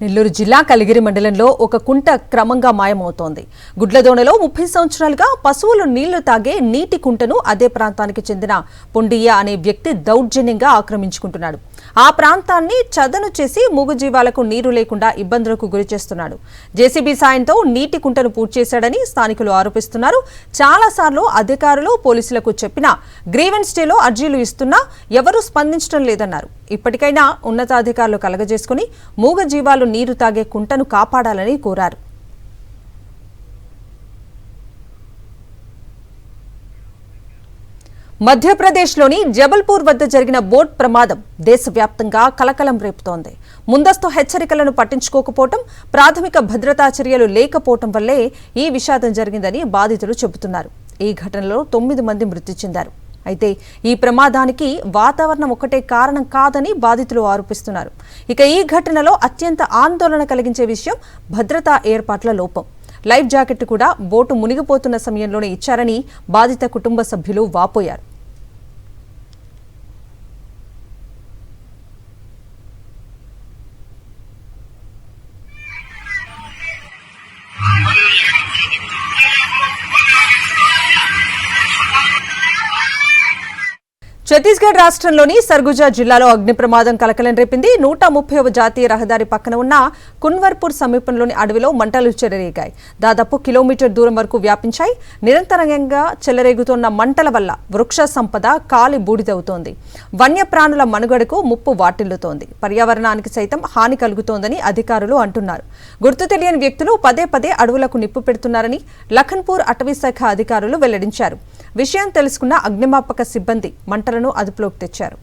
నెల్లూరు జిల్లా కలిగిరి మండలంలో ఒక కుంట క్రమంగా మాయమవుతోంది. గుడ్లదోణలో 30 సంవత్సరాలుగా పశువులు నీళ్లు తాగే నీటి కుంటను అదే ప్రాంతానికి చెందిన పొండియ్య అనే వ్యక్తి దౌర్జన్యంగా ఆక్రమించుకుంటున్నాడు. ఆ ప్రాంతాన్ని చదను చేసి మూగజీవాలకు నీరు లేకుండా ఇబ్బందులకు గురిచేస్తున్నాడు. జేసీబీ సాయంతో నీటి కుంటను పూర్తి చేశాడని స్థానికులు ఆరోపిస్తున్నారు. చాలాసార్లు అధికారులు పోలీసులకు చెప్పినా గ్రీవెన్స్ డేలో అర్జీలు ఇస్తున్నా ఎవరూ స్పందించడం లేదన్నారు. ఇప్పటికైనా ఉన్నతాధికారులు కలగజేసుకుని మూగజీవాలు నీరు తాగే కుంటను కాపాడాలని కోరారు. మధ్యప్రదేశ్లోని జబల్పూర్ వద్ద జరిగిన బోట్ ప్రమాదం దేశవ్యాప్తంగా కలకలం రేపుతోంది. ముందస్తు హెచ్చరికలను పట్టించుకోకపోవడం, ప్రాథమిక భద్రతా చర్యలు లేకపోవడం వల్లే ఈ విషాదం జరిగిందని బాధితులు చెబుతున్నారు. ఈ ఘటనలో 9 మంది మృతి చెందారు. అయితే ఈ ప్రమాదానికి వాతావరణం ఒకటే కారణం కాదని బాధితులు ఆరోపిస్తున్నారు. ఇక ఈ ఘటనలో అత్యంత ఆందోళన కలిగించే విషయం భద్రతా ఏర్పాట్ల లోపం. లైఫ్ జాకెట్ కూడా బోటు మునిగిపోతున్న సమయంలోనే ఇచ్చారని బాధిత కుటుంబ సభ్యులు వాపోయారు. ఛత్తీస్గఢ్ రాష్ట్రంలోని సర్గుజా జిల్లాలో అగ్ని ప్రమాదం కలకలం రేపింది. 130వ జాతీయ రహదారి పక్కన ఉన్న కున్వర్పూర్ సమీపంలోని అడవిలో మంటలు చెలరేగాయి. దాదాపు కిలోమీటర్ దూరం వరకు వ్యాపించాయి. నిరంతరంగా చెలరేగుతున్న మంటల వల్ల వృక్ష సంపద కాలి బూడిదవుతోంది. వన్యప్రాణుల మనుగడకు ముప్పు వాటిల్లుతోంది. పర్యావరణానికి సైతం హాని కలుగుతోందని అధికారులు అంటున్నారు. గుర్తు తెలియని వ్యక్తులు పదే పదే అడవులకు నిప్పు పెడుతున్నారని లఖన్పూర్ అటవీశాఖ అధికారులు వెల్లడించారు. విషయం తెలుసుకున్న అగ్నిమాపక సిబ్బంది మంటలను అదుపులోకి తెచ్చారు.